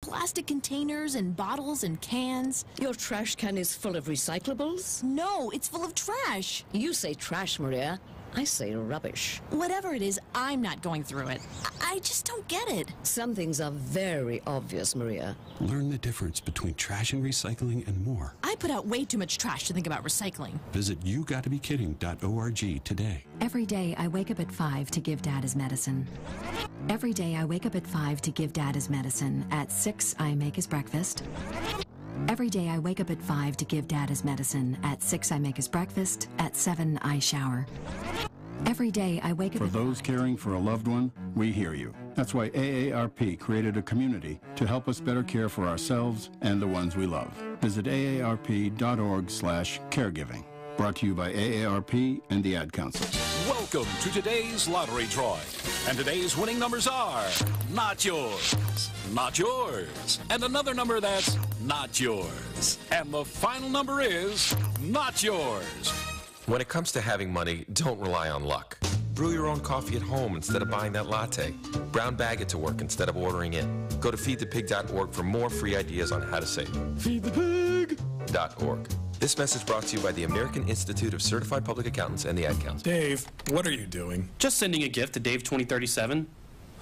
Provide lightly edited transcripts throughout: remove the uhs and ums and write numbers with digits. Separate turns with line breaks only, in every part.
plastic containers and bottles and cans.
Your trash can is full of recyclables?
No, it's full of trash.
You say trash, Maria. I say rubbish.
Whatever it is, I'm not going through it. I just don't get it.
Some things are very obvious, Maria.
Learn the difference between trash and recycling and more.
I put out way too much trash to think about recycling.
Visit yougottabekidding.org today.
Every day I wake up at 5 to give Dad his medicine. Every day I wake up at 5 to give Dad his medicine. At 6 I make his breakfast. Every day I wake up at 5 to give Dad his medicine. At 6 I make his breakfast. At 7 I shower. Every day I wake up
For those caring for a loved one, we hear you. That's why AARP created a community to help us better care for ourselves and the ones we love. Visit aarp.org/caregiving. Brought to you by AARP and the Ad Council.
Welcome to today's lottery drawing. And today's winning numbers are not yours, not yours, and another number that's not yours. And the final number is not yours.
When it comes to having money, don't rely on luck. Brew your own coffee at home instead of buying that latte. Brown bag it to work instead of ordering it. Go to feedthepig.org for more free ideas on how to save. Feedthepig.org. This message brought to you by the American Institute of Certified Public Accountants and the Ad Council.
Dave, what are you doing?
Just sending a gift to Dave 2037.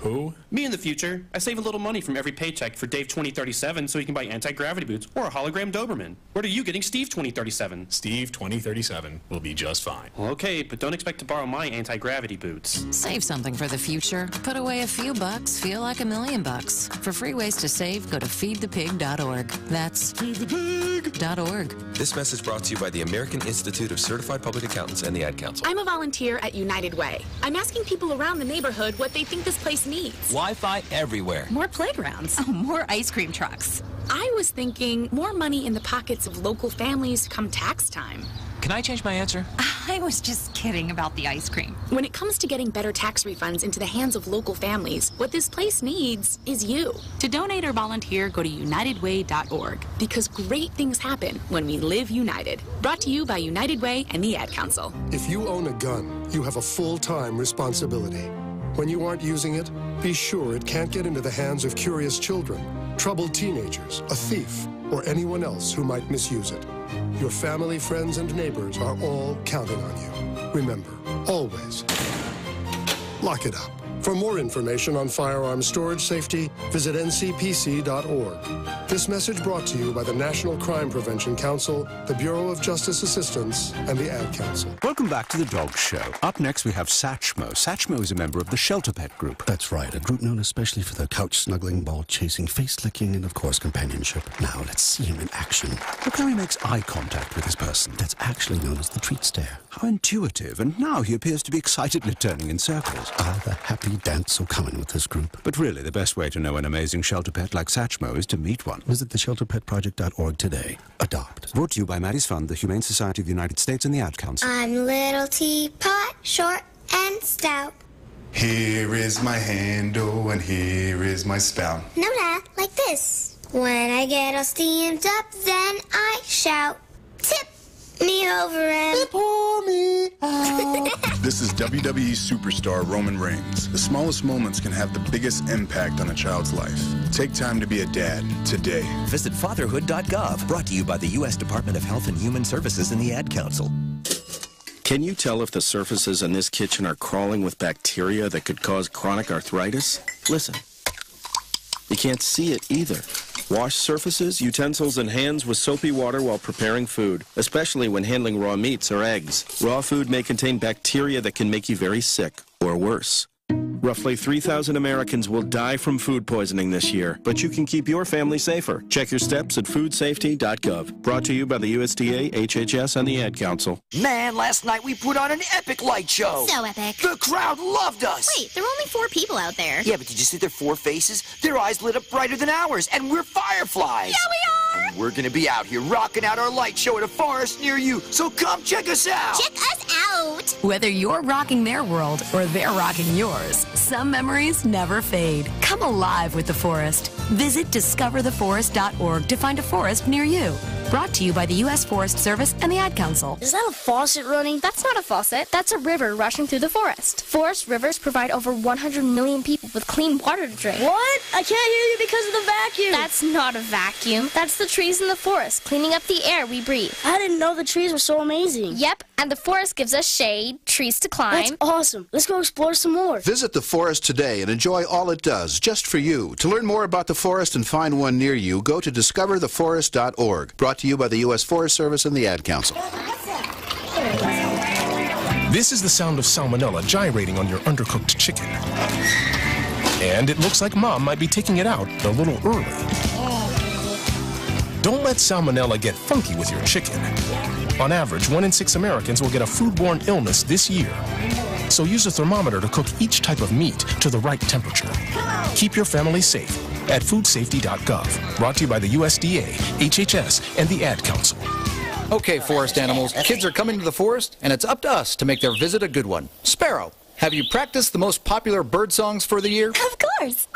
Who?
Me in the future. I save a little money from every paycheck for Dave 2037 so he can buy anti-gravity boots or a hologram Doberman. What are you getting Steve 2037?
Steve 2037 will be just fine.
Well, okay, but don't expect to borrow my anti-gravity boots.
Save something for the future. Put away a few bucks, feel like $1,000,000. For free ways to save, go to feedthepig.org. That's feedthepig.org.
This message brought to you by the American Institute of Certified Public Accountants and the Ad Council.
I'm a volunteer at United Way. I'm asking people around the neighborhood what they think this place needs.
Wi-Fi everywhere.
More playgrounds.
Oh, more ice cream trucks.
I was thinking more money in the pockets of local families come tax time.
Can I change my answer?
I was just kidding about the ice cream.
When it comes to getting better tax refunds into the hands of local families, what this place needs is you. To donate or volunteer, go to unitedway.org. Because great things happen when we live united. Brought to you by United Way and the Ad Council.
If you own a gun, you have a full-time responsibility. When you aren't using it, be sure it can't get into the hands of curious children, troubled teenagers, a thief, or anyone else who might misuse it. Your family, friends, and neighbors are all counting on you. Remember, always, lock it up. For more information on firearm storage safety, visit ncpc.org. This message brought to you by the National Crime Prevention Council, the Bureau of Justice Assistance, and the Ad Council.
Welcome back to the Dog Show. Up next, we have Satchmo. Satchmo is a member of the Shelter Pet Group.
That's right, a group known especially for their couch-snuggling, ball-chasing, face-licking, and, of course, companionship. Now, let's see him in action.
Look how he makes eye contact with his person.
That's actually known as the treat stare.
How intuitive, and now he appears to be excitedly turning in circles.
Ah, the happy dance so common with this group.
But really, the best way to know an amazing shelter pet like Satchmo is to meet one.
Visit theshelterpetproject.org today. Adopt.
Brought to you by Maddie's Fund, the Humane Society of the United States, and the Ad Council.
I'm Little Teapot, short and stout.
Here is my handle, and here is my spout.
No, Dad, like this. When I get all steamed up, then I shout, tip me over and pour me out.
This is WWE superstar Roman Reigns. The smallest moments can have the biggest impact on a child's life. Take time to be a dad today.
Visit fatherhood.gov. Brought to you by the U.S. Department of Health and Human Services and the Ad Council.
Can you tell if the surfaces in this kitchen are crawling with bacteria that could cause chronic arthritis? Listen. You can't see it either. Wash surfaces, utensils, and hands with soapy water while preparing food, especially when handling raw meats or eggs. Raw food may contain bacteria that can make you very sick, or worse. Roughly 3,000 Americans will die from food poisoning this year, but you can keep your family safer. Check your steps at foodsafety.gov. Brought to you by the USDA, HHS, and the Ad Council.
Man, last night we put on an epic light show.
So epic.
The crowd loved us.
Wait, there were only 4 people out there.
Yeah, but did you see their 4 faces? Their eyes lit up brighter than ours, and we're fireflies.
Yeah, we are.
And we're gonna be out here rocking out our light show at a forest near you, so come check us out.
Check us out.
Whether you're rocking their world or they're rocking yours, some memories never fade. Come alive with the forest. Visit discovertheforest.org to find a forest near you.
Brought to you by the U.S. Forest Service and the Ad Council.
Is that a faucet running? That's not a faucet. That's a river rushing through the forest. Forest rivers provide over 100 million people with clean water to drink. What? I can't hear you because of the vacuum. That's not a vacuum. That's the trees in the forest, cleaning up the air we breathe. I didn't know the trees were so amazing. Yep, and the forest gives us shade, trees to climb. That's awesome. Let's go explore some more.
Visit the forest today and enjoy all it does, just for you. To learn more about the forest and find one near you, go to discovertheforest.org. Brought to you by the U.S. Forest Service and the Ad Council.
This is the sound of salmonella gyrating on your undercooked chicken. And it looks like Mom might be taking it out a little early. Don't let salmonella get funky with your chicken. On average, 1 in 6 Americans will get a foodborne illness this year. So use a thermometer to cook each type of meat to the right temperature. Keep your family safe at foodsafety.gov. Brought to you by the USDA, HHS, and the Ad Council.
Okay, forest animals, kids are coming to the forest, and it's up to us to make their visit a good one. Sparrow, have you practiced the most popular bird songs for the year?
Of course.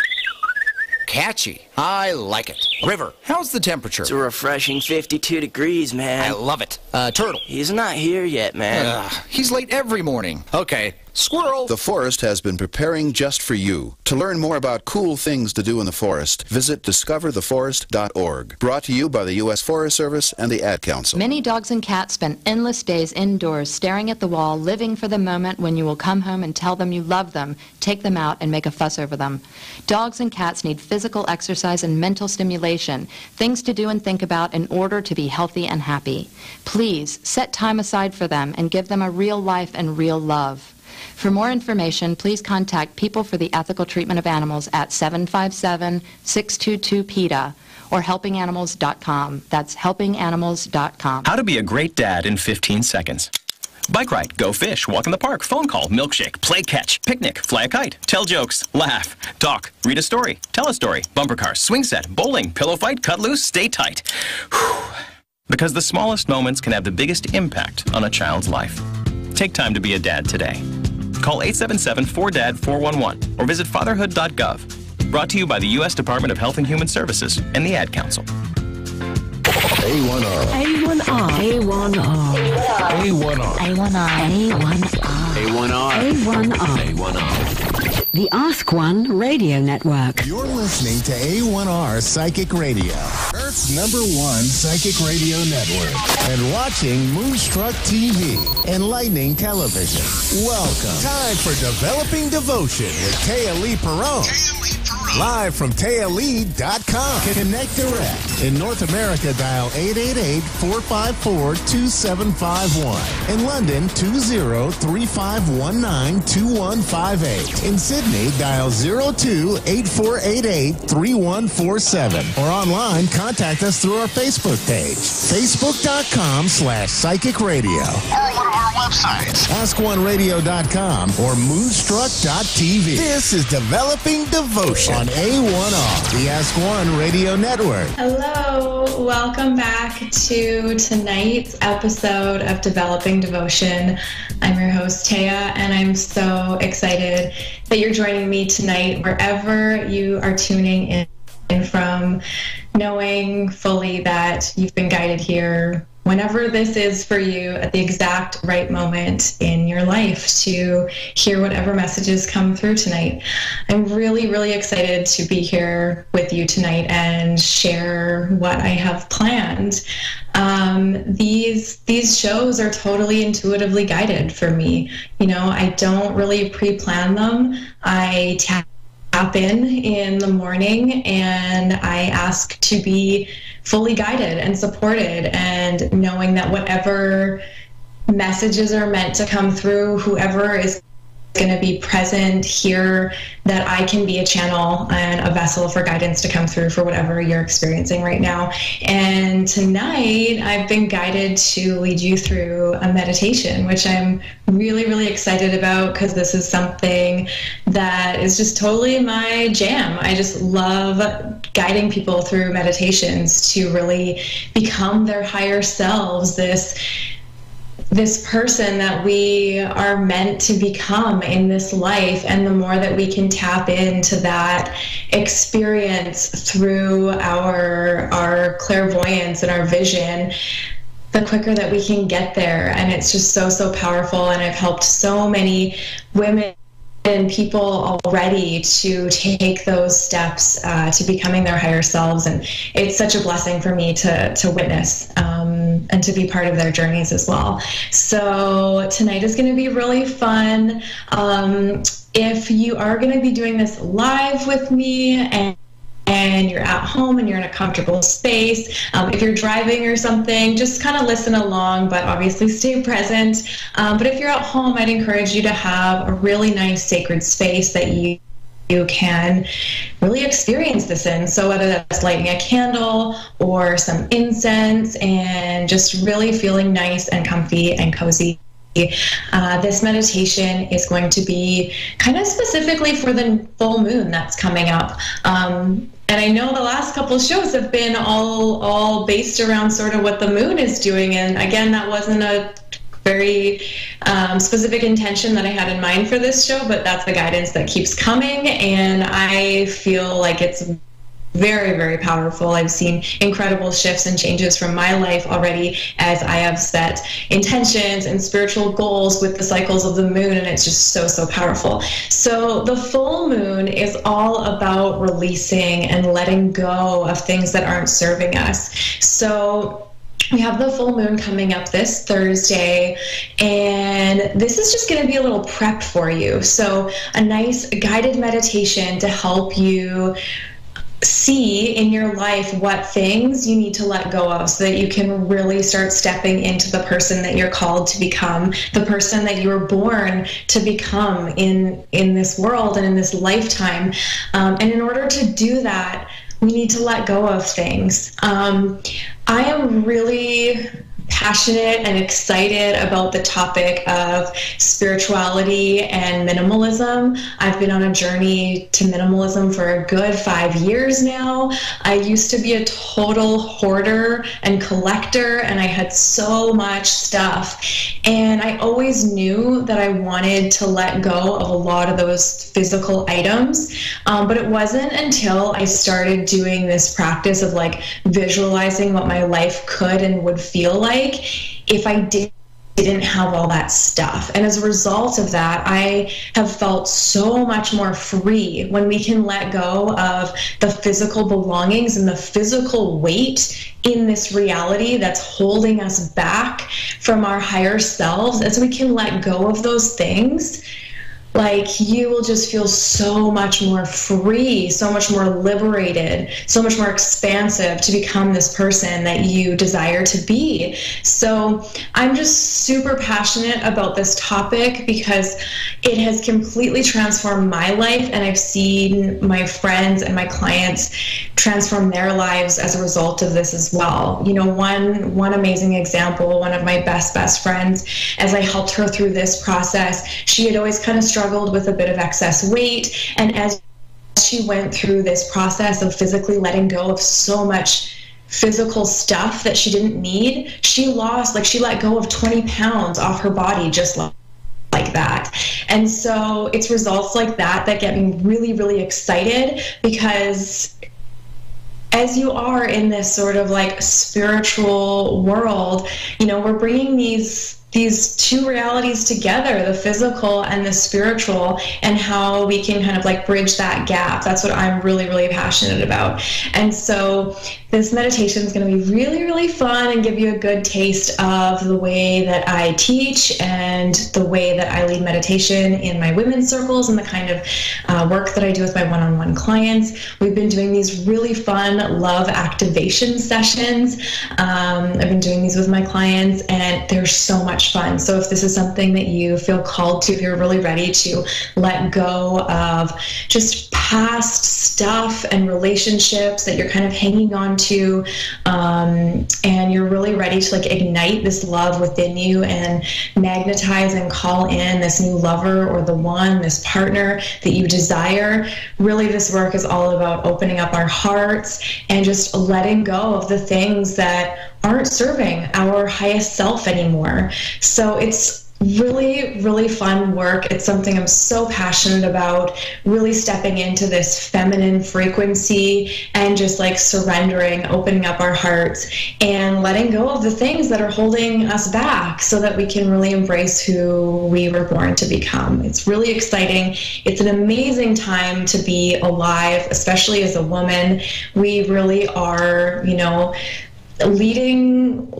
Catchy. I like it. River, how's the temperature?
It's a refreshing 52 degrees, man.
I love it. Turtle.
He's not here yet, man.
He's late every morning. Okay. Squirrel.
The forest has been preparing just for you. To learn more about cool things to do in the forest, visit discovertheforest.org. Brought to you by the U.S. Forest Service and the Ad Council.
Many dogs and cats spend endless days indoors, staring at the wall, living for the moment when you will come home and tell them you love them, take them out, and make a fuss over them. Dogs and cats need physical exercise and mental stimulation, things to do and think about in order to be healthy and happy. Please, set time aside for them and give them a real life and real love. For more information, please contact People for the Ethical Treatment of Animals at 757-622-PETA or helpinganimals.com. That's helpinganimals.com.
How to be a great dad in 15 seconds. Bike ride, go fish, walk in the park, phone call, milkshake, play catch, picnic, fly a kite, tell jokes, laugh, talk, read a story, tell a story, bumper car, swing set, bowling, pillow fight, cut loose, stay tight. Whew. Because the smallest moments can have the biggest impact on a child's life. Take time to be a dad today. Call 877-4DAD-411 or visit fatherhood.gov. Brought to you by the U.S. Department of Health and Human Services and the Ad Council.
A1R. A1R. A1R.
A1R.
A1R.
A1R.
A1R.
A1R.
The Ask One Radio Network.
You're listening to A1R Psychic Radio, Earth's #1 psychic radio network, and watching Moonstruck TV, enlightening television. Welcome. Time for Developing Devotion with Taya Lee Perron. Live from TayaLee.com. Connect direct. In North America, dial 888-454-2751. In London, 20-3519-2158. In Sydney, dial 02-8488-3147. Or online, contact us through our Facebook page. Facebook.com/Psychic Radio. Or one of our websites. AskOneRadio.com or Moonstruck.tv. This is Developing Devotion on A1R, the Ask One Radio Network.
Hello, welcome back to tonight's episode of Developing Devotion. I'm your host, Taya, and I'm so excited that you're joining me tonight wherever you are tuning in from, knowing fully that you've been guided here whenever this is for you at the exact right moment in your life to hear whatever messages come through tonight. I'm really, really excited to be here with you tonight and share what I have planned. These shows are totally intuitively guided for me. You know, I don't really pre-plan them. I tap in the morning and I ask to be fully guided and supported, and knowing that whatever messages are meant to come through, whoever is going to be present here, that I can be a channel and a vessel for guidance to come through for whatever you're experiencing right now. And tonight I've been guided to lead you through a meditation, which I'm really, really excited about because this is something that is just totally my jam. I just love guiding people through meditations to really become their higher selves, this this person that we are meant to become in this life, and the more that we can tap into that experience through our clairvoyance and our vision, the quicker that we can get there. And it's just so powerful, and I've helped so many women and people already to take those steps to becoming their higher selves, and it's such a blessing for me to witness and to be part of their journeys as well. So tonight is going to be really fun. If you are going to be doing this live with me and you're at home and you're in a comfortable space, if you're driving or something, just kind of listen along, but obviously stay present. But if you're at home, I'd encourage you to have a really nice sacred space that you can really experience this in. So whether that's lighting a candle or some incense and just really feeling nice and comfy and cozy. This meditation is going to be kind of specifically for the full moon that's coming up. And I know the last couple of shows have been all based around sort of what the moon is doing. And again, that wasn't a very specific intention that I had in mind for this show, but that's the guidance that keeps coming. And I feel like it's very powerful. I've seen incredible shifts and changes from my life already as I have set intentions and spiritual goals with the cycles of the moon, and it's just so powerful. So the full moon is all about releasing and letting go of things that aren't serving us. So we have the full moon coming up this Thursday, and this is just going to be a little prep for you. So a nice guided meditation to help you see in your life what things you need to let go of so that you can really start stepping into the person that you're called to become, the person that you were born to become in this world and in this lifetime. And in order to do that, we need to let go of things. I am really passionate and excited about the topic of spirituality and minimalism. I've been on a journey to minimalism for a good 5 years now. I used to be a total hoarder and collector, and I had so much stuff. And I always knew that I wanted to let go of a lot of those physical items. But it wasn't until I started doing this practice of like visualizing what my life could and would feel like if I didn't have all that stuff. And as a result of that, I have felt so much more free when we can let go of the physical belongings and the physical weight in this reality that's holding us back from our higher selves. As we can let go of those things, like, you will just feel so much more free, so much more liberated, so much more expansive to become this person that you desire to be. So I'm just super passionate about this topic because it has completely transformed my life, and I've seen my friends and my clients transform their lives as a result of this as well. You know, one amazing example, one of my best friends, as I helped her through this process, she had always kind of struggled with a bit of excess weight, and as she went through this process of physically letting go of so much physical stuff that she didn't need, she let go of 20 pounds off her body just like that. And so it's results like that that get me really excited, because as you are in this sort of like spiritual world, you know, we're bringing these two realities together, the physical and the spiritual, and how we can kind of like bridge that gap. That's what I'm really passionate about. And so this meditation is going to be really fun and give you a good taste of the way that I teach and the way that I lead meditation in my women's circles and the kind of work that I do with my one-on-one clients. We've been doing these really fun love activation sessions. I've been doing these with my clients, and they're so much fun. So if this is something that you feel called to, if you're really ready to let go of just past stuff and relationships that you're kind of hanging on to, and you're really ready to like ignite this love within you and magnetize and call in this new lover or the one, this partner that you desire, really this work is all about opening up our hearts and just letting go of the things that aren't serving our highest self anymore. So it's really, really fun work. It's something I'm so passionate about, really stepping into this feminine frequency and just like surrendering, opening up our hearts and letting go of the things that are holding us back so that we can really embrace who we were born to become. It's really exciting. It's an amazing time to be alive, especially as a woman. We really are, you know, leading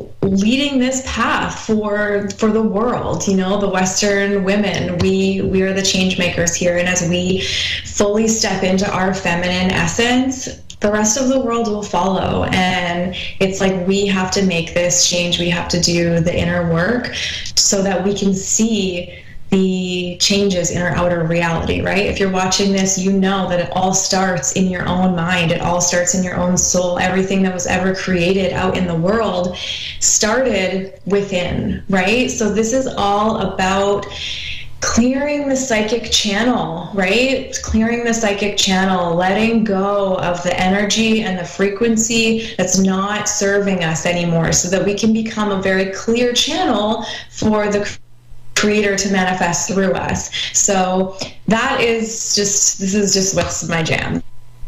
this path for the world. You know, the Western women, we are the change makers here, and as we fully step into our feminine essence, the rest of the world will follow. And it's like we have to make this change. We have to do the inner work so that we can see the changes in our outer reality, right? If you're watching this, you know that it all starts in your own mind. It all starts in your own soul. Everything that was ever created out in the world started within, right? So this is all about clearing the psychic channel, right? Clearing the psychic channel, letting go of the energy and the frequency that's not serving us anymore so that we can become a very clear channel for the Creator to manifest through us. So that is just, this is just what's my jam.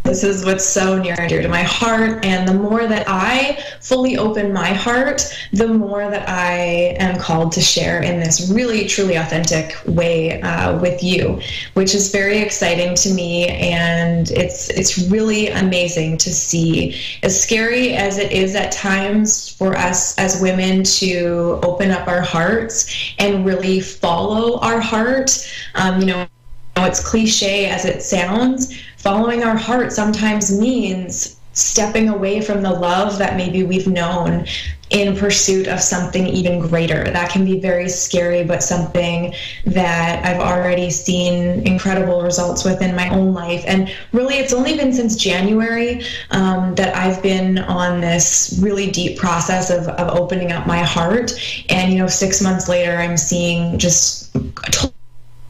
This is what's so near and dear to my heart, and the more that I fully open my heart, the more that I am called to share in this really, truly authentic way with you, which is very exciting to me, and it's really amazing to see. As scary as it is at times for us as women to open up our hearts and really follow our heart, you know, it's cliche as it sounds, following our heart sometimes means stepping away from the love that maybe we've known in pursuit of something even greater. That can be very scary, but something that I've already seen incredible results with in my own life. And really, it's only been since January that I've been on this really deep process of opening up my heart. And, you know, 6 months later, I'm seeing just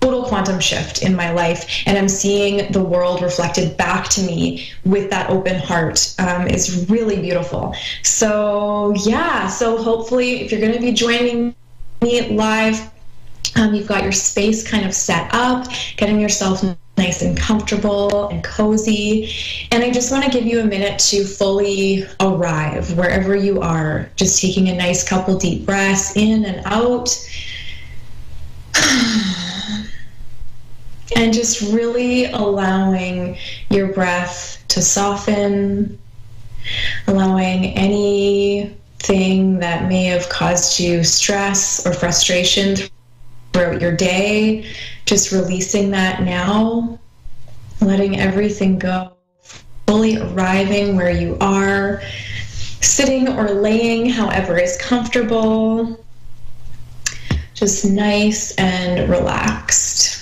total quantum shift in my life, and I'm seeing the world reflected back to me with that open heart. Is really beautiful. So yeah, so hopefully if you're going to be joining me live, you've got your space kind of set up, getting yourself nice and comfortable and cozy. And I just want to give you a minute to fully arrive wherever you are, just taking a nice couple deep breaths in and out. And just really allowing your breath to soften, allowing anything that may have caused you stress or frustration throughout your day, just releasing that now, letting everything go, fully arriving where you are, sitting or laying, however is comfortable, just nice and relaxed.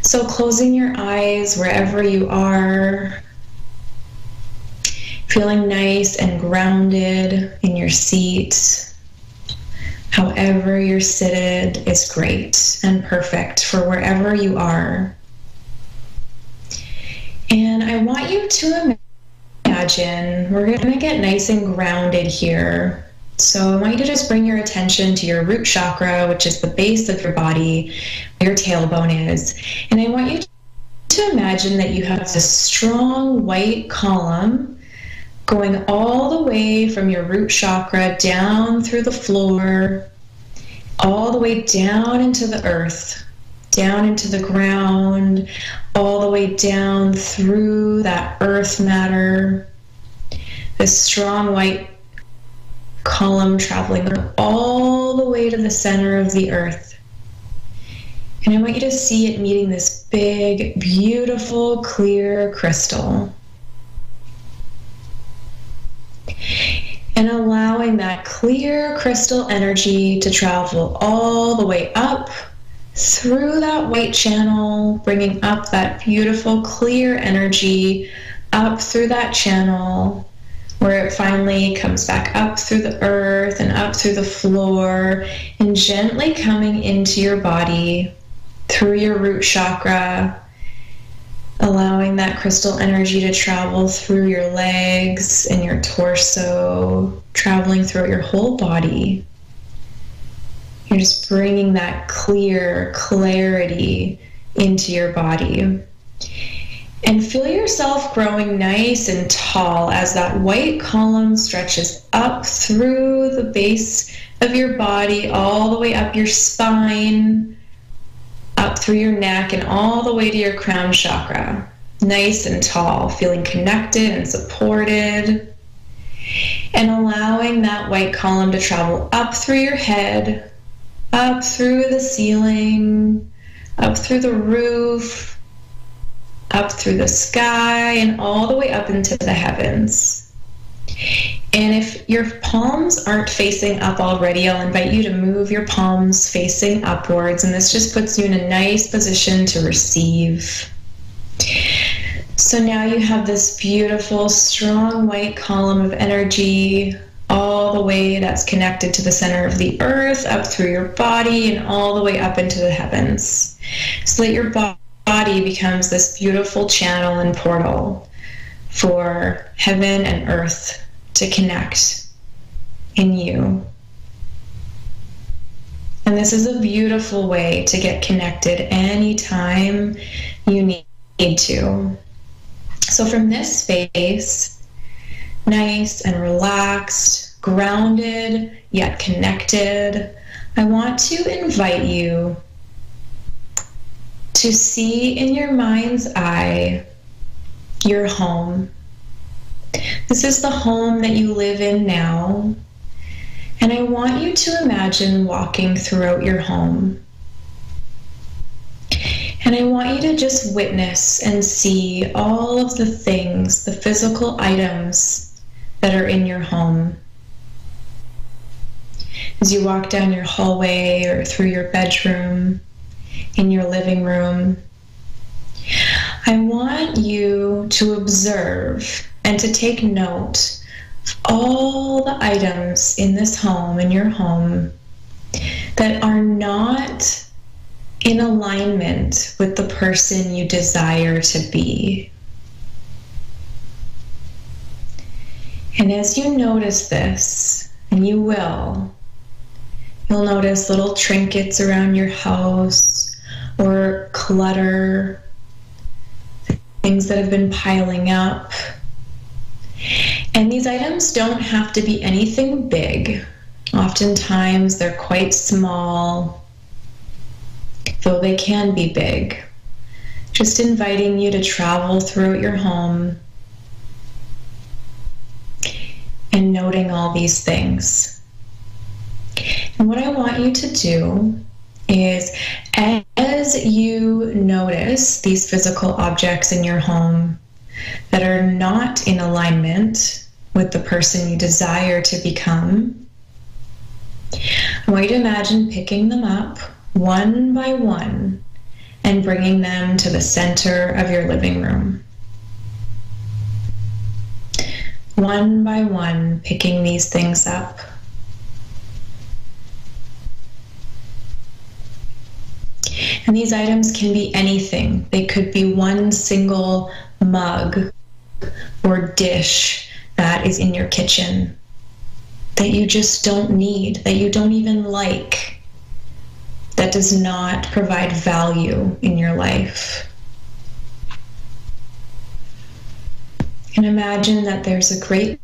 So closing your eyes wherever you are, feeling nice and grounded in your seat. However you're seated is great and perfect for wherever you are. And I want you to imagine, we're going to get nice and grounded here. So I want you to just bring your attention to your root chakra, which is the base of your body, where your tailbone is. And I want you to imagine that you have this strong white column going all the way from your root chakra down through the floor, all the way down into the earth, down into the ground, all the way down through that earth matter. This strong white column traveling all the way to the center of the earth. And I want you to see it meeting this big, beautiful, clear crystal. And allowing that clear crystal energy to travel all the way up through that white channel, bringing up that beautiful, clear energy up through that channel, where it finally comes back up through the earth and up through the floor, and gently coming into your body through your root chakra, allowing that crystal energy to travel through your legs and your torso, traveling throughout your whole body. You're just bringing that clarity into your body. And feel yourself growing nice and tall as that white column stretches up through the base of your body, all the way up your spine, up through your neck, and all the way to your crown chakra. Nice and tall, feeling connected and supported. And allowing that white column to travel up through your head, up through the ceiling, up through the roof, up through the sky, and all the way up into the heavens. And if your palms aren't facing up already, I'll invite you to move your palms facing upwards, and this just puts you in a nice position to receive. So now you have this beautiful, strong white column of energy all the way that's connected to the center of the earth, up through your body, and all the way up into the heavens, so that your body becomes this beautiful channel and portal for heaven and earth to connect in you. And this is a beautiful way to get connected anytime you need to. So from this space, nice and relaxed, grounded, yet connected, I want to invite you to see in your mind's eye your home. This is the home that you live in now, and I want you to imagine walking throughout your home. And I want you to just witness and see all of the things, the physical items that are in your home. As you walk down your hallway or through your bedroom, in your living room, I want you to observe and to take note of all the items in this home, in your home, that are not in alignment with the person you desire to be. And as you notice this, and you will, you'll notice little trinkets around your house or clutter, things that have been piling up. And these items don't have to be anything big. Oftentimes they're quite small, though they can be big. Just inviting you to travel throughout your home and noting all these things. And what I want you to do is, as you notice these physical objects in your home that are not in alignment with the person you desire to become, I want you to imagine picking them up one by one and bringing them to the center of your living room. One by one, picking these things up. And these items can be anything. They could be one single mug or dish that is in your kitchen that you just don't need, that you don't even like, that does not provide value in your life. And imagine that there's a great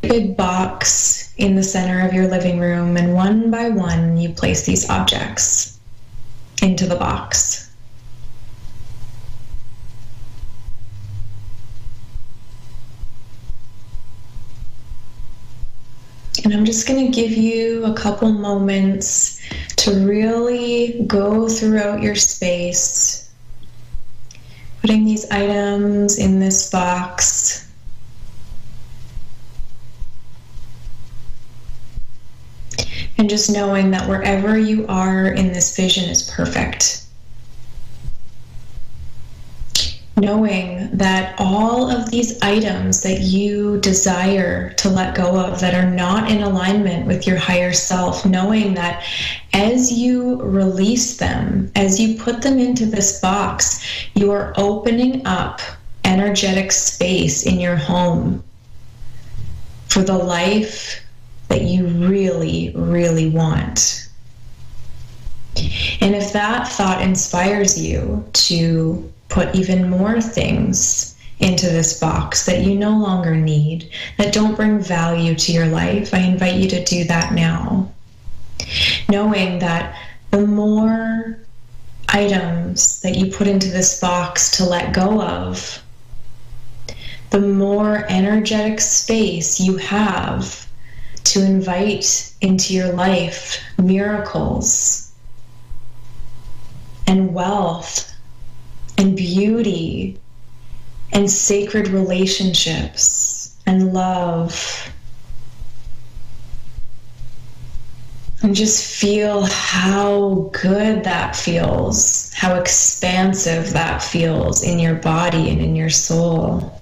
big box in the center of your living room, and one by one you place these objects into the box. And I'm just going to give you a couple moments to really go throughout your space, putting these items in this box. And just knowing that wherever you are in this vision is perfect. knowing that all of these items that you desire to let go of that are not in alignment with your higher self, knowing that as you release them, as you put them into this box, you are opening up energetic space in your home for the life that you really, really want. And if that thought inspires you to put even more things into this box that you no longer need, that don't bring value to your life, I invite you to do that now. Knowing that the more items that you put into this box to let go of, the more energetic space you have to invite into your life miracles and wealth and beauty and sacred relationships and love. And just feel how good that feels, how expansive that feels in your body and in your soul.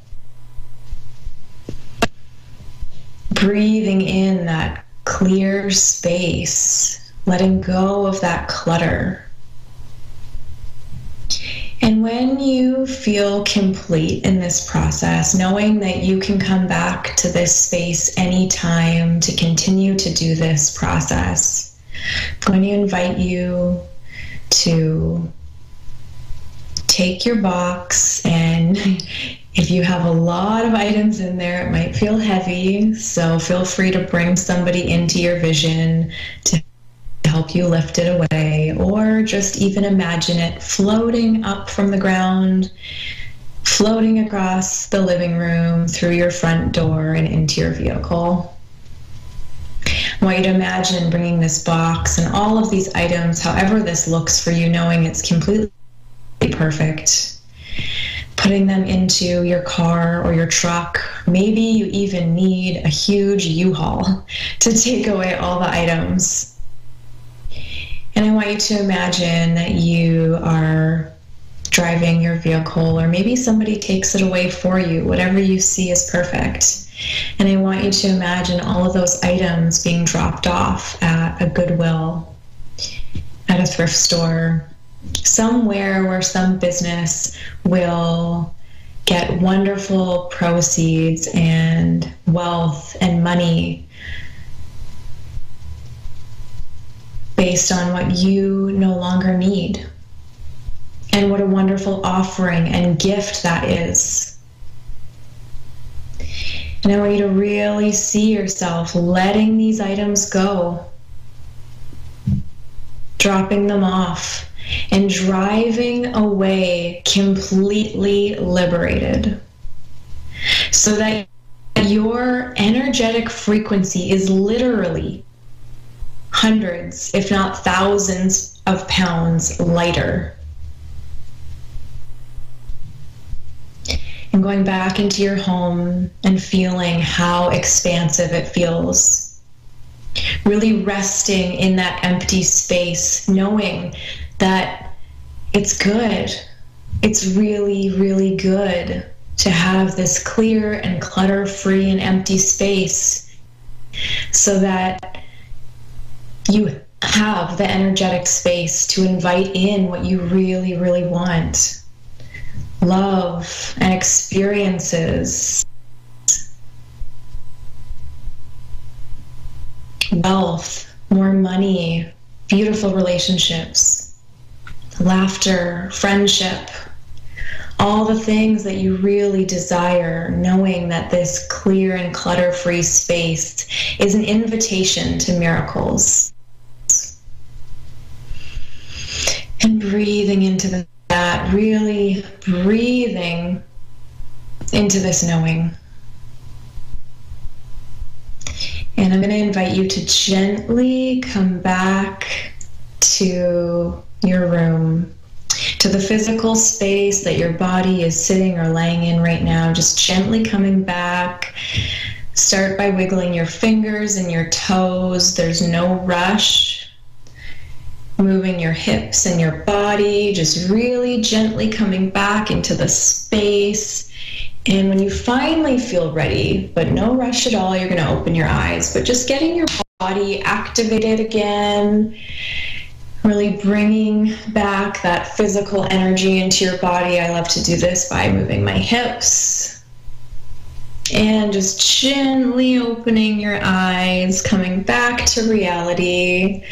Breathing in that clear space, letting go of that clutter. And when you feel complete in this process, knowing that you can come back to this space anytime to continue to do this process, I'm going to invite you to take your box, and if you have a lot of items in there, it might feel heavy, so feel free to bring somebody into your vision to help you lift it away, or just even imagine it floating up from the ground, floating across the living room, through your front door and into your vehicle. I want you to imagine bringing this box and all of these items, however this looks for you, knowing it's completely perfect, putting them into your car or your truck. Maybe you even need a huge U-Haul to take away all the items. And I want you to imagine that you are driving your vehicle, or maybe somebody takes it away for you. Whatever you see is perfect. And I want you to imagine all of those items being dropped off at a Goodwill, at a thrift store, somewhere where some business will get wonderful proceeds and wealth and money based on what you no longer need. And what a wonderful offering and gift that is. And I want you to really see yourself letting these items go, dropping them off, and driving away completely liberated, so that your energetic frequency is literally hundreds, if not thousands of pounds lighter. And going back into your home and feeling how expansive it feels. Really resting in that empty space, knowing that it's good. It's really, really good to have this clear and clutter-free and empty space, so that you have the energetic space to invite in what you really, really want. Love and experiences, wealth, more money, beautiful relationships, laughter, friendship, all the things that you really desire, knowing that this clear and clutter-free space is an invitation to miracles. And breathing into that, really breathing into this knowing. And I'm going to invite you to gently come back to your room, to the physical space that your body is sitting or laying in right now. Just gently coming back. Start by wiggling your fingers and your toes. There's no rush. moving your hips and your body, just really gently coming back into the space. And when you finally feel ready, but no rush at all, you're going to open your eyes, but just getting your body activated again, really bringing back that physical energy into your body. I love to do this by moving my hips and just gently opening your eyes, coming back to reality,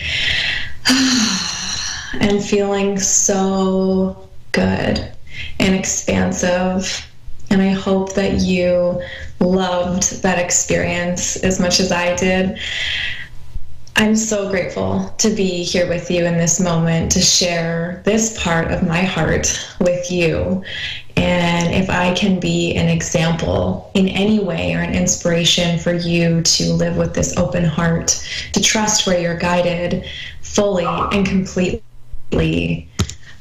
and feeling so good and expansive. And I hope that you loved that experience as much as I did. I'm so grateful to be here with you in this moment, to share this part of my heart with you. And if I can be an example in any way or an inspiration for you to live with this open heart, to trust where you're guided fully and completely,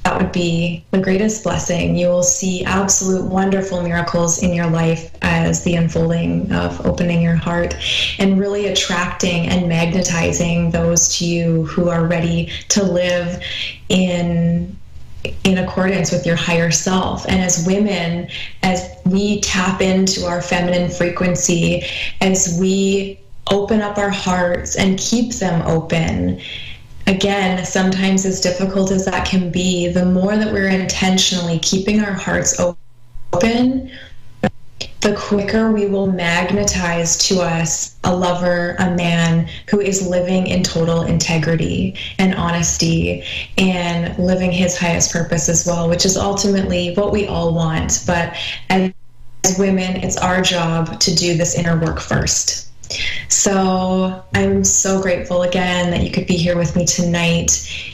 that would be the greatest blessing. You will see absolute wonderful miracles in your life as the unfolding of opening your heart and really attracting and magnetizing those to you who are ready to live in accordance with your higher self. And as women, as we tap into our feminine frequency, as we open up our hearts and keep them open, again, sometimes as difficult as that can be, the more that we're intentionally keeping our hearts open, the quicker we will magnetize to us a lover, a man who is living in total integrity and honesty and living his highest purpose as well, which is ultimately what we all want. But as women, it's our job to do this inner work first. So I'm so grateful again that you could be here with me tonight.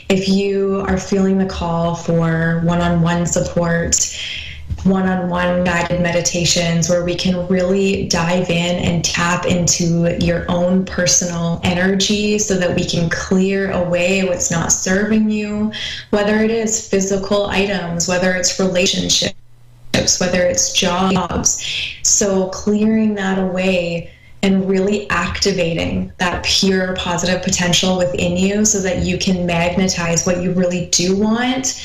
If you are feeling the call for one-on-one support, one-on-one guided meditations where we can really dive in and tap into your own personal energy so that we can clear away what's not serving you, whether it is physical items, whether it's relationships, whether it's jobs. So clearing that away and really activating that pure positive potential within you so that you can magnetize what you really do want.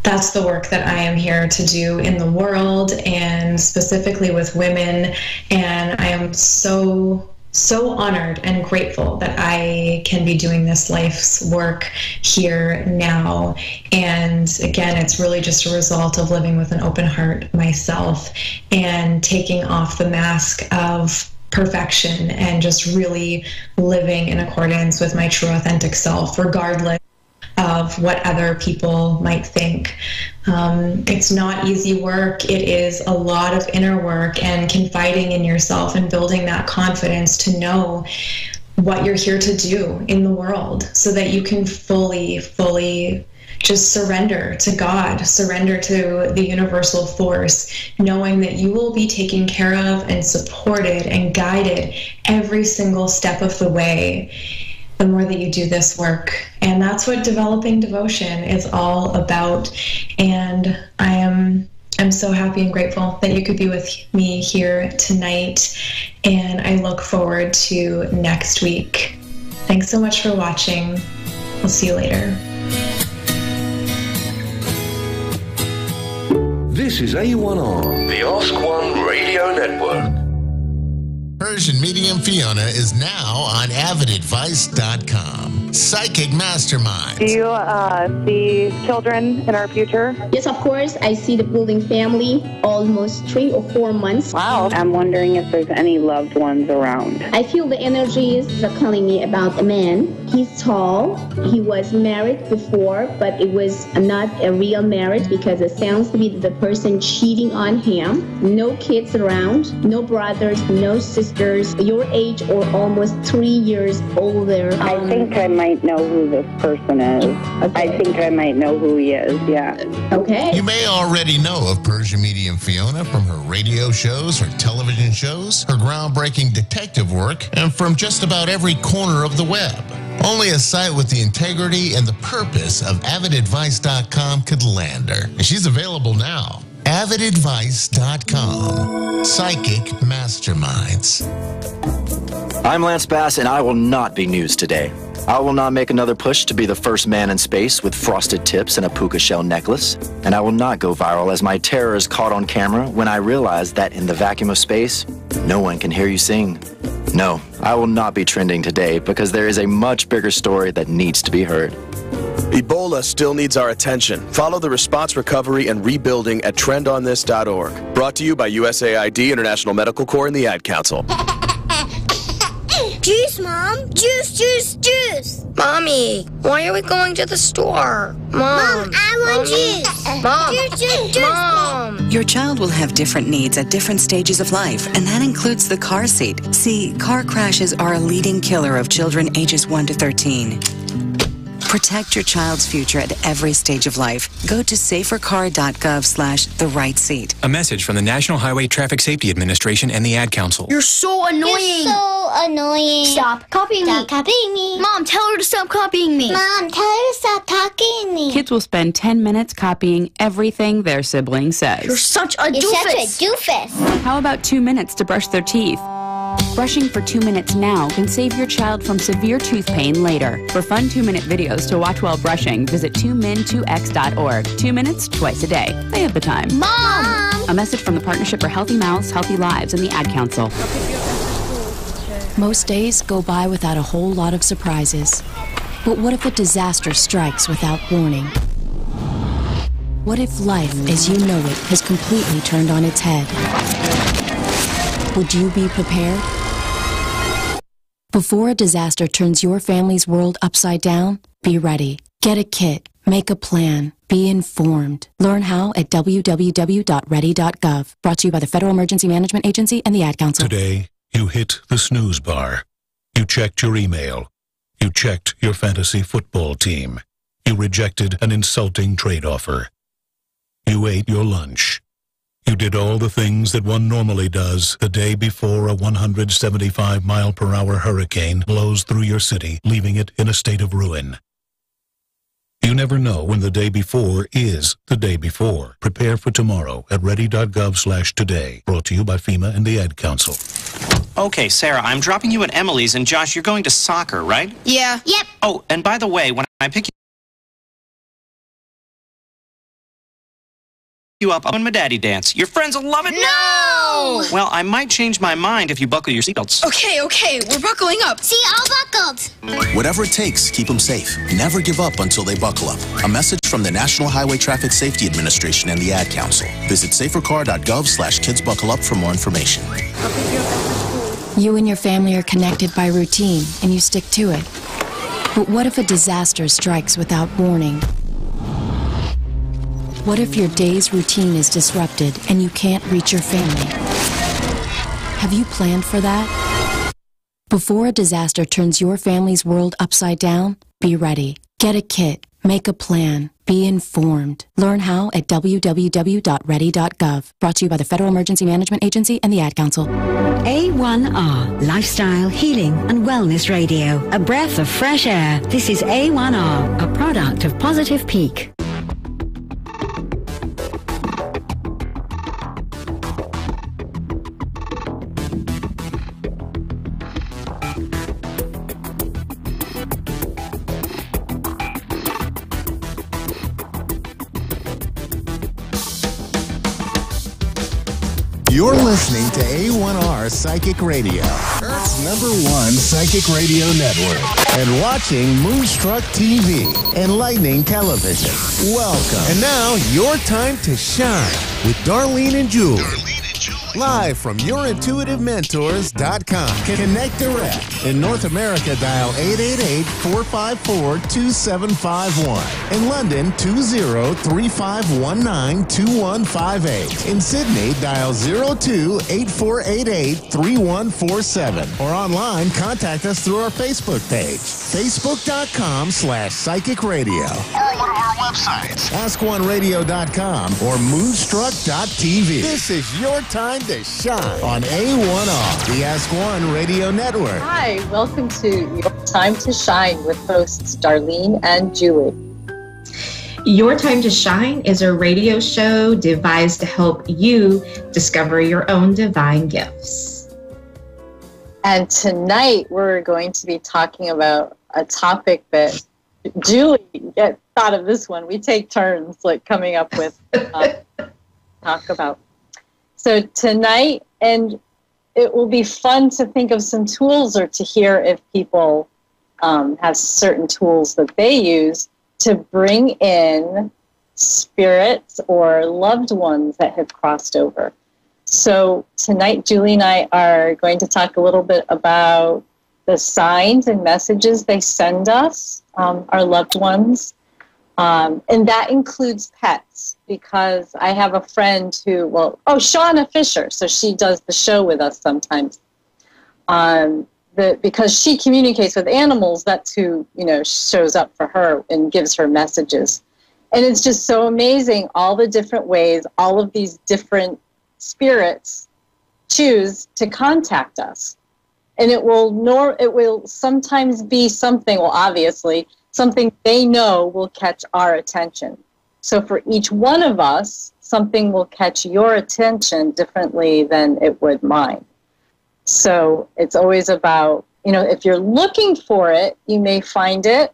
That's the work that I am here to do in the world, and specifically with women. And I am so honored and grateful that I can be doing this life's work here now. And again, it's really just a result of living with an open heart myself and taking off the mask of perfection and just really living in accordance with my true authentic self, regardless of what other people might think. It's not easy work. It is a lot of inner work and confiding in yourself and building that confidence to know what you're here to do in the world so that you can fully just surrender to God, surrender to the universal force, knowing that you will be taken care of and supported and guided every single step of the way the more that you do this work. And that's what developing devotion is all about. And I'm so happy and grateful that you could be with me here tonight. And I look forward to next week. Thanks so much for watching. We'll see you later.
This is A1R, the Ask One Radio Network.
Persian Medium Fiona is now on avidadvice.com. Psychic Mastermind.
Do you see children in our future?
Yes, of course. I see the building family almost 3 or 4 months.
Wow. I'm wondering if there's any loved ones around.
I feel the energies are calling me about a man. He's tall. He was married before, but it was not a real marriage because it sounds to be the person cheating on him. No kids around, no brothers, no sisters, your age or almost 3 years older.
I think I might know who this person is. Okay. I think I might know who he is, yeah.
Okay.
You may already know of Persian Medium Fiona from her radio shows, her television shows, her groundbreaking detective work, and from just about every corner of the web. Only a site with the integrity and the purpose of avidadvice.com could land her. And she's available now. avidadvice.com. Psychic Masterminds.
I'm Lance Bass, and I will not be news today. I will not make another push to be the first man in space with frosted tips and a puka shell necklace. And I will not go viral as my terror is caught on camera when I realize that in the vacuum of space, no one can hear you sing. No, I will not be trending today because there is a much bigger story that needs to be heard.
Ebola still needs our attention. Follow the response, recovery, and rebuilding at trendonthis.org. Brought to you by USAID, International Medical Corps, and the Ad Council.
Juice, Mom! Juice, juice, juice!
Mommy, why are we going to the store?
Mom, I want juice!
Mom!
Juice, juice, juice!
Mom!
Your child will have different needs at different stages of life, and that includes the car seat. See, car crashes are a leading killer of children ages 1 to 13. Protect your child's future at every stage of life. Go to safercar.gov/the-right-seat.
A message from the National Highway Traffic Safety Administration and the Ad Council.
You're so annoying! You're so annoying! Stop copying me! Stop copying me! Mom, tell her to stop copying me! Mom, tell her to stop copying me!
Kids will spend 10 minutes copying everything their sibling says.
You're such a doofus! You're such a doofus!
How about 2 minutes to brush their teeth? Brushing for 2 minutes now can save your child from severe tooth pain later. For fun 2-minute videos to watch while brushing, visit 2min2x.org. 2 minutes, twice a day. They have the time.
Mom!
A message from the Partnership for Healthy Mouths, Healthy Lives, and the Ad Council.
Most days go by without a whole lot of surprises. But what if a disaster strikes without warning? What if life, as you know it, has completely turned on its head? Would you be prepared? Before a disaster turns your family's world upside down, be ready. Get a kit. Make a plan. Be informed. Learn how at www.ready.gov. Brought to you by the Federal Emergency Management Agency and the Ad Council.
Today, you hit the snooze bar. You checked your email. You checked your fantasy football team. You rejected an insulting trade offer. You ate your lunch. You did all the things that one normally does the day before a 175-mile-per-hour hurricane blows through your city, leaving it in a state of ruin. You never know when the day before is the day before. Prepare for tomorrow at ready.gov/today. Brought to you by FEMA and the Ad Council.
Okay, Sarah, I'm dropping you at Emily's, and Josh, you're going to soccer, right?
Yeah. Yep.
Oh, and by the way, when I pick you up on my daddy dance. Your friends will love it.
No!
Well, I might change my mind if you buckle your seatbelts.
Okay, we're buckling up. See, all buckled.
Whatever it takes, keep them safe. Never give up until they buckle up. A message from the National Highway Traffic Safety Administration and the Ad Council. Visit safercar.gov/kidsbuckleup for more information.
You and your family are connected by routine, and you stick to it. But what if a disaster strikes without warning? What if your day's routine is disrupted and you can't reach your family? Have you planned for that? Before a disaster turns your family's world upside down, be ready. Get a kit. Make a plan. Be informed. Learn how at www.ready.gov. Brought to you by the Federal Emergency Management Agency and the Ad Council.
A1R, Lifestyle, Healing and Wellness Radio. A breath of fresh air. This is A1R, a product of Positive Peak.
You're listening to A1R Psychic Radio, Earth's #1 psychic radio network, and watching Moonstruck TV and Lightning Television. Welcome. And now, your time to shine with Darlene and Julie. Live from yourintuitivementors.com. Connect direct. In North America, dial 888-454-2751. In London, 20-3519-2158. In Sydney, dial 02-8488-3147. Or online, contact us through our Facebook page, facebook.com/psychic radio. Or one of our websites, askoneradio.com or moonstruck.tv. This is your time to shine on A1R, the Ask One Radio Network.
Hi, welcome to Your Time to Shine with hosts Darlene and Julie.
Your Time to Shine is a radio show devised to help you discover your own divine gifts.
And tonight we're going to be talking about a topic that Julie thought of this one. We take turns like coming up with talk about. So tonight, and it will be fun to think of some tools or to hear if people have certain tools that they use to bring in spirits or loved ones that have crossed over. So tonight, Julie and I are going to talk a little bit about the signs and messages they send us, our loved ones. And that includes pets, because I have a friend who, Shauna Fisher, so she does the show with us sometimes. Because she communicates with animals, that's who, shows up for her and gives her messages. And it's just so amazing, all the different ways, all of these different spirits choose to contact us. And it will sometimes be something, obviously, something they know will catch our attention. So for each one of us, something will catch your attention differently than it would mine. So it's always about, if you're looking for it, you may find it.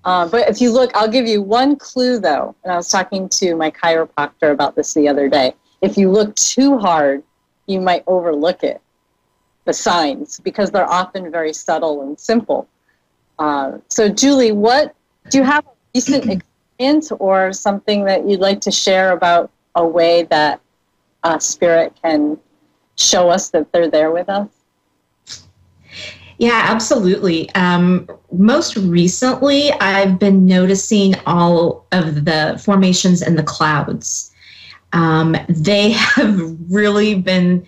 But if you look, I'll give you one clue, though. And I was talking to my chiropractor about this the other day. If you look too hard, you might overlook it, the signs, because they're often very subtle and simple. So, Julie, do you have a recent experience or something that you'd like to share about a way that a spirit can show us that they're there with us?
Yeah, absolutely. Most recently, I've been noticing all of the formations in the clouds. They have really been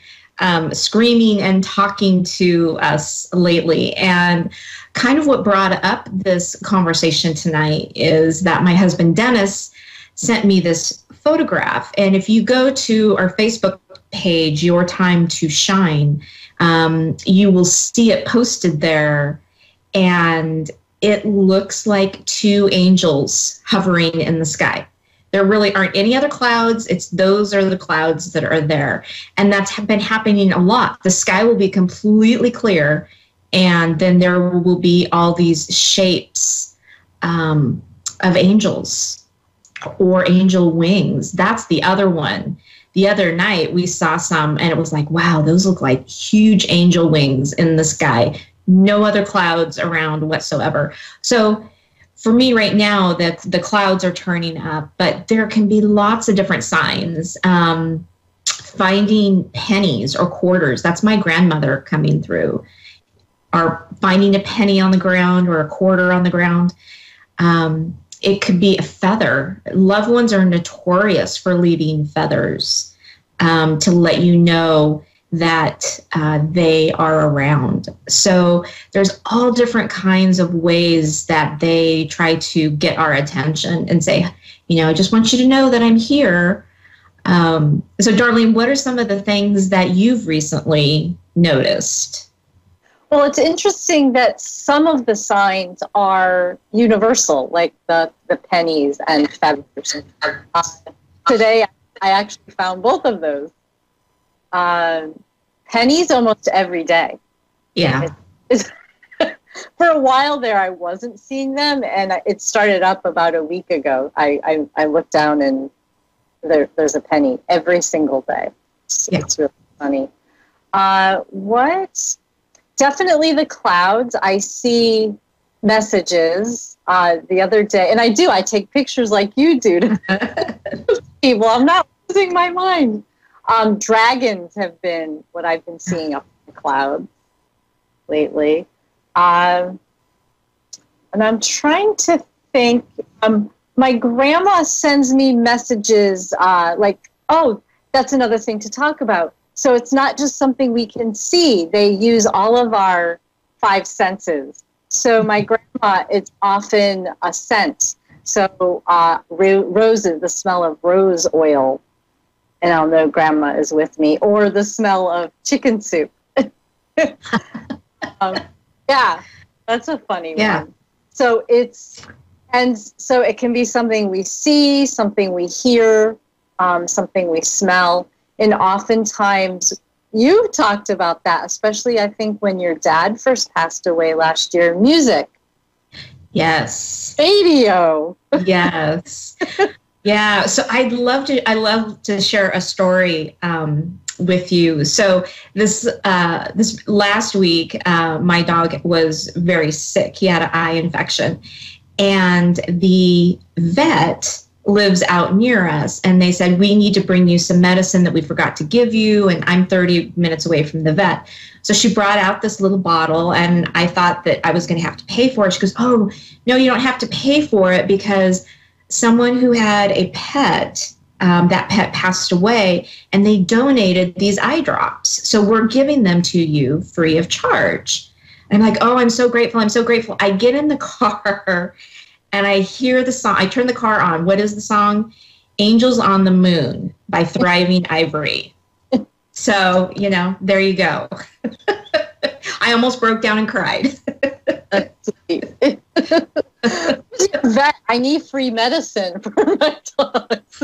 screaming and talking to us lately. And kind of what brought up this conversation tonight is that my husband, Dennis, sent me this photograph. And if you go to our Facebook page, Your Time to Shine, you will see it posted there. And it looks like two angels hovering in the sky. There really aren't any other clouds. Those are the clouds that are there. And that's been happening a lot. The sky will be completely clear, and then there will be all these shapes of angels or angel wings. That's the other one. The other night we saw some, and it was like, wow, those look like huge angel wings in the sky. No other clouds around whatsoever. So for me right now, the clouds are turning up, but there can be lots of different signs. Finding pennies or quarters, that's my grandmother coming through, or finding a penny on the ground or a quarter on the ground. It could be a feather. Loved ones are notorious for leaving feathers to let you know that they are around. So there's all different kinds of ways that they try to get our attention and say, I just want you to know that I'm here. So Darlene, what are some of the things that you've recently noticed?
Well, it's interesting that some of the signs are universal, like the pennies and feathers. Today, I actually found both of those. Pennies almost every day.
Yeah.
For a while there, I wasn't seeing them, and it started up about a week ago. I looked down, and there's a penny every single day. It's really funny. Definitely the clouds. I see messages the other day, and I take pictures like you do to people. I'm not losing my mind. Dragons have been what I've been seeing up in the clouds lately. And I'm trying to think. My grandma sends me messages that's another thing to talk about. So it's not just something we can see. They use all of our five senses. So my grandma, it's often a scent. So roses, the smell of rose oil, and I'll know grandma is with me, or the smell of chicken soup. Yeah, that's a funny one. So it can be something we see, something we hear, something we smell. And oftentimes, you talked about that, especially I think when your dad first passed away last year, music.
Yes.
Radio.
Yes. Yeah. So I love to share a story with you. So this last week, my dog was very sick. He had an eye infection, and the vet lives out near us, and they said, we need to bring you some medicine that we forgot to give you, and I'm 30 minutes away from the vet. So she brought out this little bottle, and I thought that I was going to have to pay for it. She goes, oh, no, you don't have to pay for it, because someone who had a pet, that pet passed away, and they donated these eye drops. So we're giving them to you free of charge. And I'm like, oh, I'm so grateful. I'm so grateful. I get in the car and I hear the song. I turn the car on. What is the song? Angels on the Moon by Thriving Ivory. So, there you go. I almost broke down and cried.
That's sweet. I need free medicine for my dogs.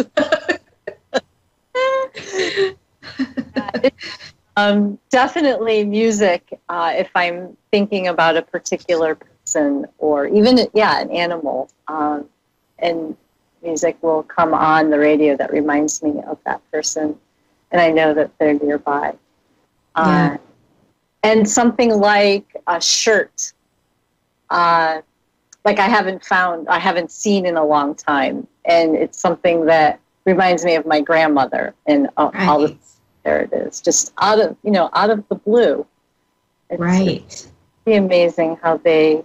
Definitely music, if I'm thinking about a particular person or even, an animal, and music will come on the radio that reminds me of that person, and I know that they're nearby. And something like a shirt, like I haven't seen in a long time, and it's something that reminds me of my grandmother, and all the, there it is, just out of the blue. It's pretty amazing how they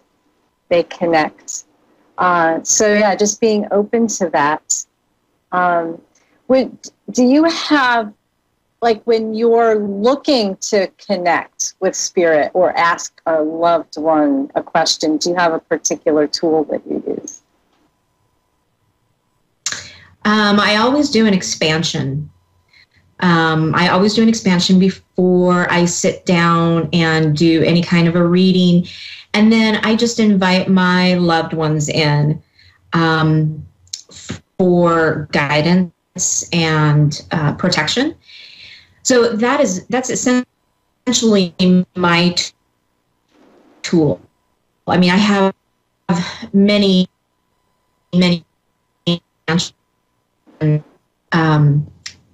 connect. Just being open to that. Do you have, like, when you're looking to connect with spirit or ask a loved one a question, do you have a particular tool that you use?
I always do an expansion. I always do an expansion before I sit down and do any kind of a reading. And then I just invite my loved ones in for guidance and protection. So that's essentially my tool. I mean, I have many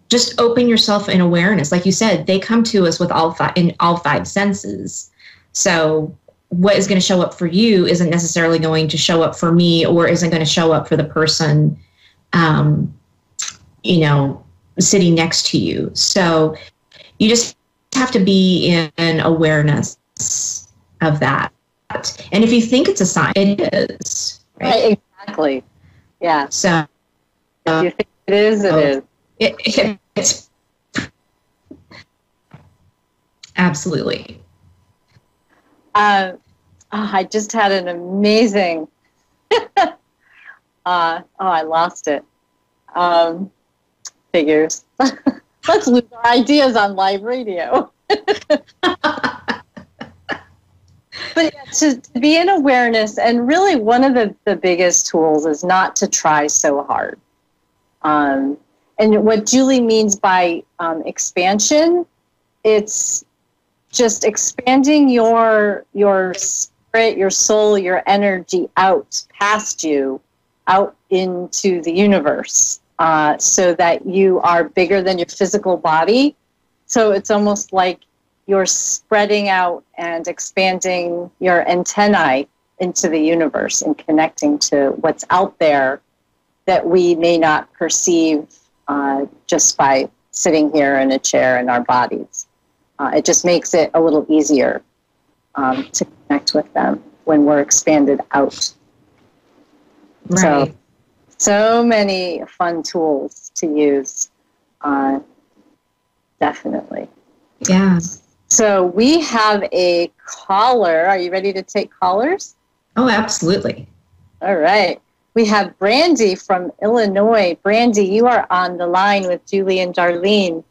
just open yourself in awareness. Like you said, they come to us with all five senses. So what is going to show up for you isn't necessarily going to show up for me, or isn't going to show up for the person, sitting next to you. So you just have to be in awareness of that. And if you think it's a sign, it is.
Right, exactly. Yeah.
So
if you think it is, it is.
It's absolutely.
I just had an amazing. I lost it. Figures. Let's lose our ideas on live radio. But to be in awareness, and really one of the biggest tools is not to try so hard. And what Julie means by expansion, it's just expanding your spirit, your soul, your energy out past you, out into the universe, so that you are bigger than your physical body. So it's almost like you're spreading out and expanding your antennae into the universe and connecting to what's out there that we may not perceive just by sitting here in a chair in our bodies. It just makes it a little easier to connect with them when we're expanded out.
Right.
So many fun tools to use. Definitely.
Yeah.
So we have a caller. Are you ready to take callers?
Oh, absolutely.
All right. We have Brandy from Illinois. Brandy, you are on the line with Julie and Darlene.